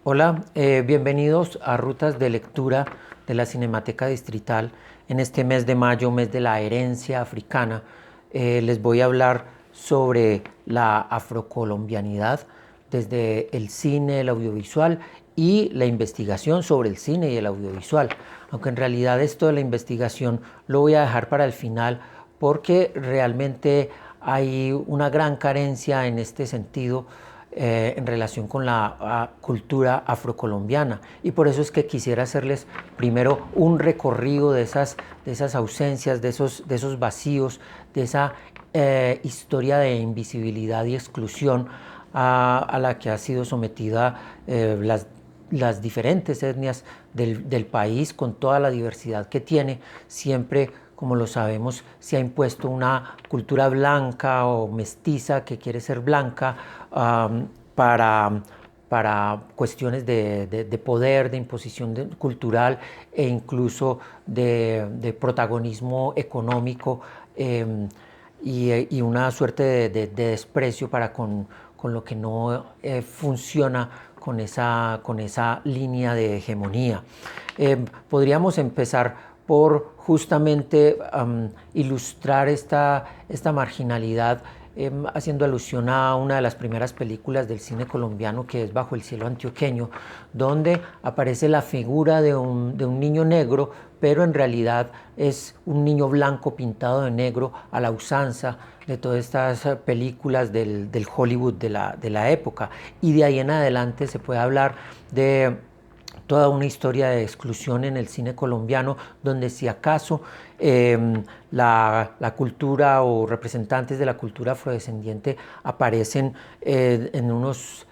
Hola, bienvenidos a Rutas de Lectura de la Cinemateca Distrital. En este mes de mayo, mes de la herencia africana, les voy a hablar sobre la afrocolombianidad desde el cine, el audiovisual y la investigación sobre el cine y el audiovisual. Aunque en realidad esto de la investigación lo voy a dejar para el final porque realmente hay una gran carencia en este sentido en relación con la cultura afrocolombiana, y por eso es que quisiera hacerles primero un recorrido de esas ausencias, de esos vacíos, de esa historia de invisibilidad y exclusión a la que ha sido sometida las diferentes etnias del país, con toda la diversidad que tiene. Siempre, como lo sabemos, se ha impuesto una cultura blanca o mestiza que quiere ser blanca, para, para cuestiones de poder, de imposición cultural e incluso de protagonismo económico, y una suerte de desprecio para con lo que no funciona con esa línea de hegemonía. Podríamos empezar por justamente ilustrar esta marginalidad, haciendo alusión a una de las primeras películas del cine colombiano, que es Bajo el cielo antioqueño, donde aparece la figura de un niño negro, pero en realidad es un niño blanco pintado de negro, a la usanza de todas estas películas del Hollywood de la época. Y de ahí en adelante se puede hablar de toda una historia de exclusión en el cine colombiano, donde si acaso la cultura o representantes de la cultura afrodescendiente aparecen en unos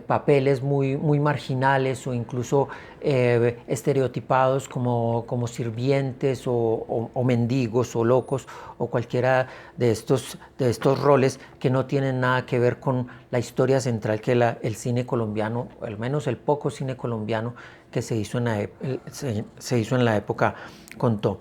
papeles muy marginales, o incluso estereotipados como sirvientes o mendigos o locos, o cualquiera de estos roles que no tienen nada que ver con la historia central que el cine colombiano, o al menos el poco cine colombiano que se hizo en la época, contó.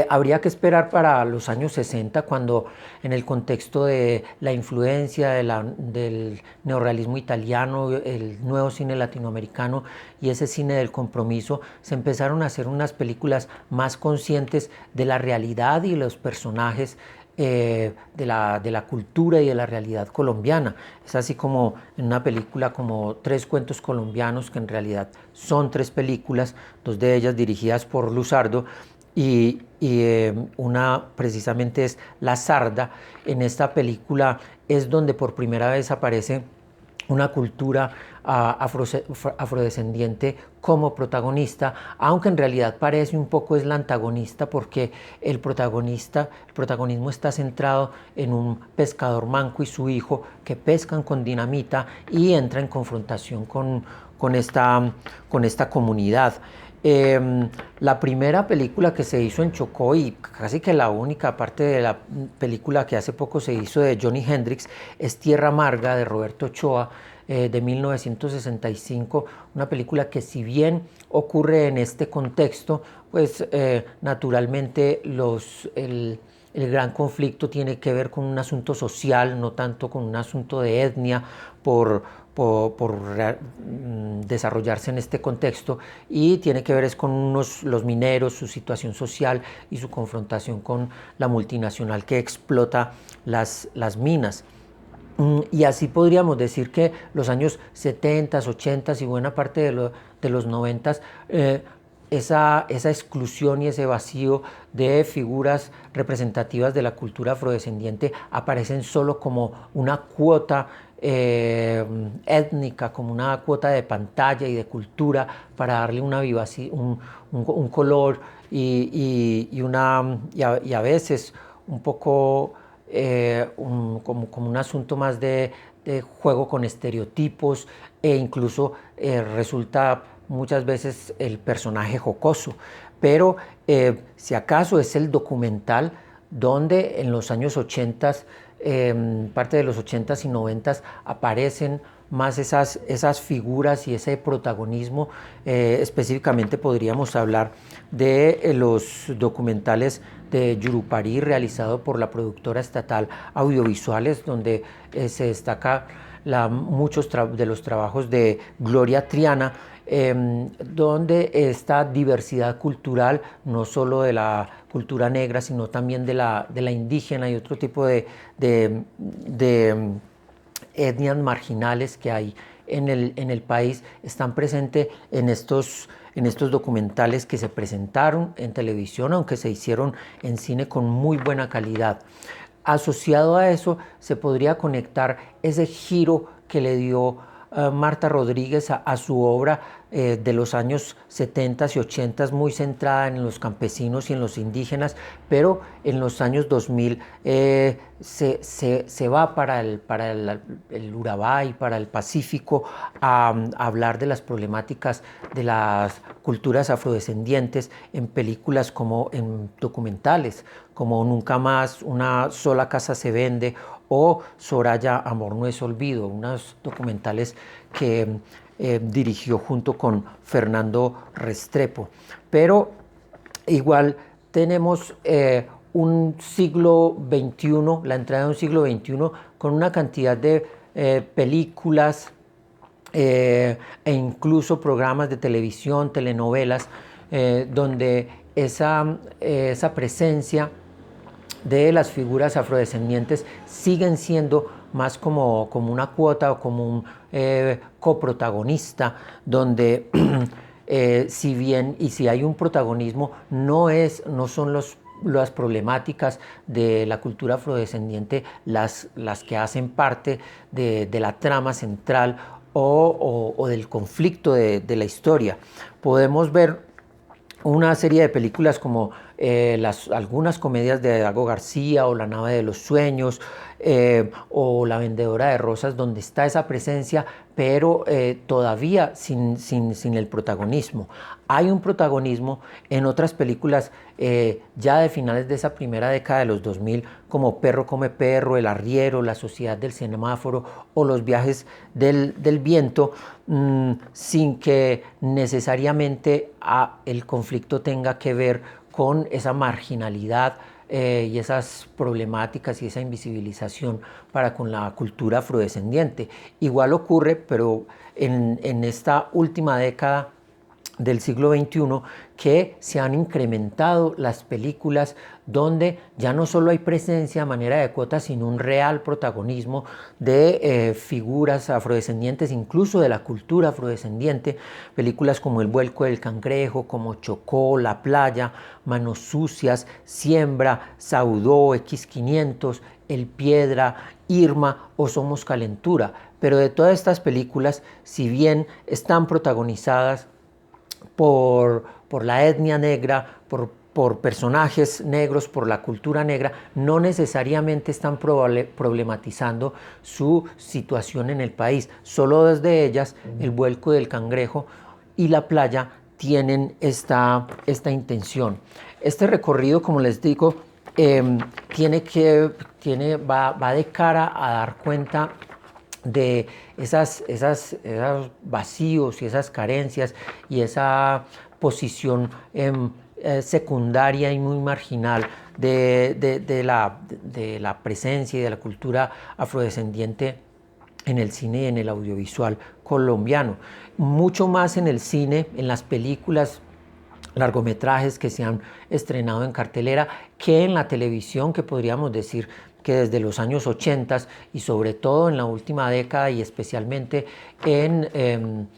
Habría que esperar para los años 60, cuando, en el contexto de la influencia del neorrealismo italiano, el nuevo cine latinoamericano y ese cine del compromiso, se empezaron a hacer unas películas más conscientes de la realidad y los personajes, de la cultura y de la realidad colombiana. Es así como en una película como Tres cuentos colombianos, que en realidad son tres películas, dos de ellas dirigidas por Luzardo, y una precisamente es La Sarda. En esta película es donde por primera vez aparece una cultura afrodescendiente como protagonista, aunque en realidad parece un poco es la antagonista, porque el protagonismo está centrado en un pescador manco y su hijo, que pescan con dinamita y entra en confrontación con esta comunidad. La primera película que se hizo en Chocó, y casi que la única, aparte de la película que hace poco se hizo de Johnny Hendrix, es Tierra Amarga, de Roberto Ochoa, de 1965, una película que, si bien ocurre en este contexto, pues naturalmente el gran conflicto tiene que ver con un asunto social, no tanto con un asunto de etnia, por desarrollarse en este contexto, y tiene que ver es con los mineros, su situación social y su confrontación con la multinacional que explota las minas. Y así podríamos decir que los años 70, 80 y buena parte de los 90, esa exclusión y ese vacío de figuras representativas de la cultura afrodescendiente aparecen solo como una cuota étnica, como una cuota de pantalla y de cultura, para darle una un color y a veces un poco como un asunto más de juego con estereotipos, e incluso resulta muchas veces el personaje jocoso. Pero si acaso es el documental donde en los años 80, parte de los 80 y 90, aparecen más esas figuras y ese protagonismo. Específicamente podríamos hablar de los documentales de Yurupari realizado por la productora estatal Audiovisuales, donde se destaca muchos de los trabajos de Gloria Triana, donde esta diversidad cultural, no solo de la cultura negra, sino también de la indígena y otro tipo de etnias marginales que hay en el país, están presentes en estos documentales que se presentaron en televisión, aunque se hicieron en cine con muy buena calidad. Asociado a eso se podría conectar ese giro que le dio Marta Rodríguez a su obra de los años 70 y 80, muy centrada en los campesinos y en los indígenas, pero en los años 2000 se va para el Urabá y para el Pacífico a hablar de las problemáticas de las culturas afrodescendientes en películas como en documentales, como Nunca Más, Una Sola Casa se Vende o Soraya, Amor No es Olvido, unos documentales que dirigió junto con Fernando Restrepo. Pero igual tenemos un siglo XXI, la entrada de un siglo XXI con una cantidad de películas e incluso programas de televisión, telenovelas, donde esa presencia de las figuras afrodescendientes siguen siendo más como una cuota o como un coprotagonista, donde si bien y si hay un protagonismo, no son las problemáticas de la cultura afrodescendiente las que hacen parte de la trama central o del conflicto de la historia. Podemos ver una serie de películas como algunas comedias de Dago García o La Nave de los Sueños o La Vendedora de Rosas, donde está esa presencia, pero todavía sin el protagonismo. Hay un protagonismo en otras películas ya de finales de esa primera década de los 2000, como Perro come perro, El arriero, La sociedad del semáforo o Los viajes del viento, sin que necesariamente el conflicto tenga que ver con esa marginalidad y esas problemáticas y esa invisibilización para con la cultura afrodescendiente. Igual ocurre, pero en esta última década del siglo XXI, que se han incrementado las películas donde ya no solo hay presencia a manera de cuota, sino un real protagonismo de figuras afrodescendientes, incluso de la cultura afrodescendiente. Películas como El vuelco del cangrejo, como Chocó, La playa, Manos sucias, Siembra, Saudó, X500, El piedra, Irma o Somos calentura. Pero de todas estas películas, si bien están protagonizadas por la etnia negra, por personajes negros, por la cultura negra, no necesariamente están problematizando su situación en el país. Solo desde ellas, El vuelco del cangrejo y La playa tienen esta intención. Este recorrido, como les digo, va de cara a dar cuenta de esos vacíos y esas carencias y esa posición secundaria y muy marginal de la presencia y de la cultura afrodescendiente en el cine y en el audiovisual colombiano. Mucho más en el cine, en las películas, largometrajes que se han estrenado en cartelera, que en la televisión, que podríamos decir que desde los años 80 y sobre todo en la última década y especialmente en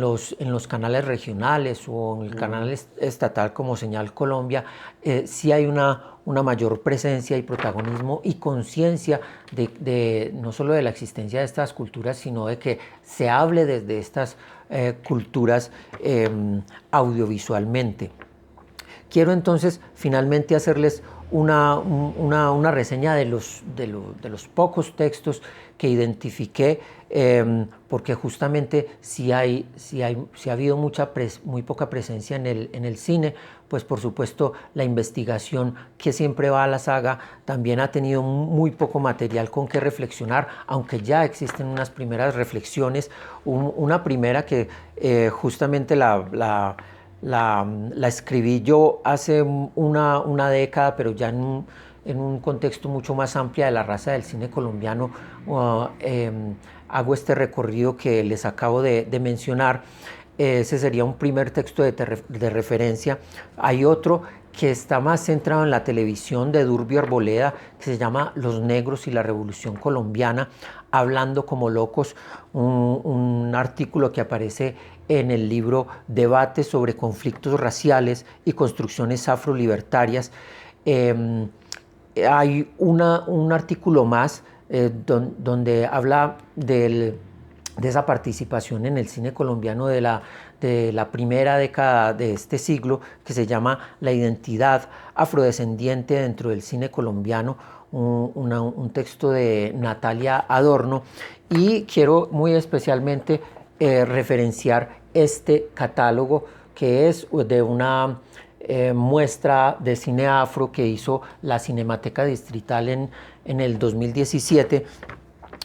los canales regionales o en el canal estatal como Señal Colombia, sí hay una mayor presencia y protagonismo y conciencia de no solo de la existencia de estas culturas, sino de que se hable desde estas culturas audiovisualmente. Quiero entonces finalmente hacerles una reseña de los pocos textos que identifiqué, porque justamente si ha habido muy poca presencia en el cine, pues por supuesto la investigación que siempre va a la saga también ha tenido muy poco material con que reflexionar, aunque ya existen unas primeras reflexiones, una primera que justamente la escribí yo hace una década, pero ya en un contexto mucho más amplio de la raza del cine colombiano. Hago este recorrido que les acabo de mencionar. Ese sería un primer texto de referencia. Hay otro que está más centrado en la televisión, de Durbio Arboleda, que se llama Los Negros y la Revolución Colombiana, hablando como locos, un artículo que aparece en el libro Debates sobre conflictos raciales y construcciones afrolibertarias. Hay un artículo más donde habla de esa participación en el cine colombiano de la primera década de este siglo, que se llama La identidad afrodescendiente dentro del cine colombiano, un texto de Natalia Adorno. Y quiero muy especialmente referenciar este catálogo, que es de una muestra de cine afro que hizo la Cinemateca Distrital en el 2017,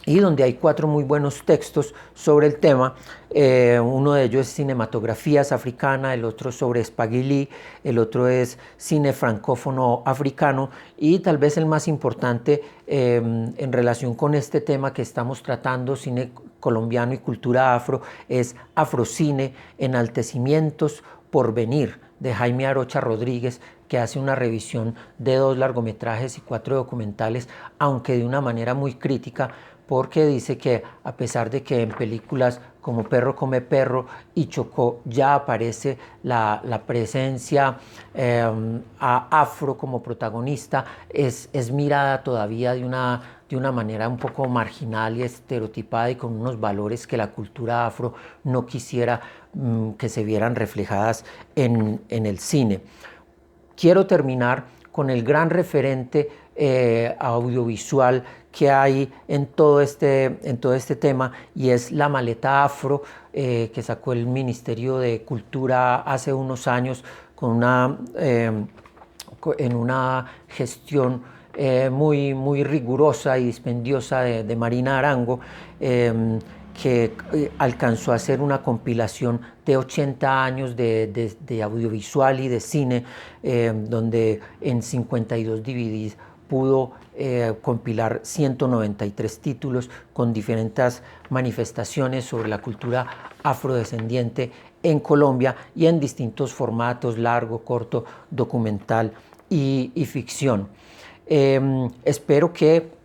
y donde hay 4 muy buenos textos sobre el tema. Uno de ellos es Cinematografías Africana, el otro sobre Spaguilí, el otro es Cine Francófono Africano, y tal vez el más importante en relación con este tema que estamos tratando, cine colombiano y cultura afro, es Afrocine, Enaltecimientos por Venir, de Jaime Arocha Rodríguez, que hace una revisión de 2 largometrajes y 4 documentales, aunque de una manera muy crítica, porque dice que a pesar de que en películas como Perro come perro y Chocó ya aparece la presencia afro como protagonista, es mirada todavía de una manera un poco marginal y estereotipada, y con unos valores que la cultura afro no quisiera que se vieran reflejadas en el cine. Quiero terminar con el gran referente audiovisual que hay en todo este tema, y es La Maleta Afro, que sacó el Ministerio de Cultura hace unos años en una gestión muy rigurosa y dispendiosa de Marina Arango, que alcanzó a hacer una compilación de 80 años de audiovisual y de cine, donde en 52 DVDs pudo compilar 193 títulos con diferentes manifestaciones sobre la cultura afrodescendiente en Colombia, y en distintos formatos: largo, corto, documental y ficción. Espero que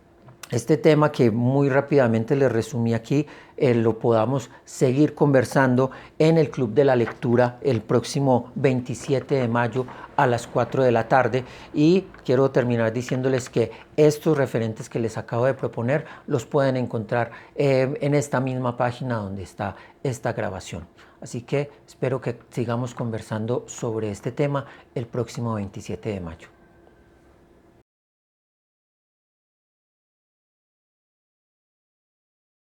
este tema, que muy rápidamente les resumí aquí, lo podamos seguir conversando en el Club de la Lectura el próximo 27 de mayo a las 4 de la tarde. Y quiero terminar diciéndoles que estos referentes que les acabo de proponer los pueden encontrar en esta misma página donde está esta grabación. Así que espero que sigamos conversando sobre este tema el próximo 27 de mayo.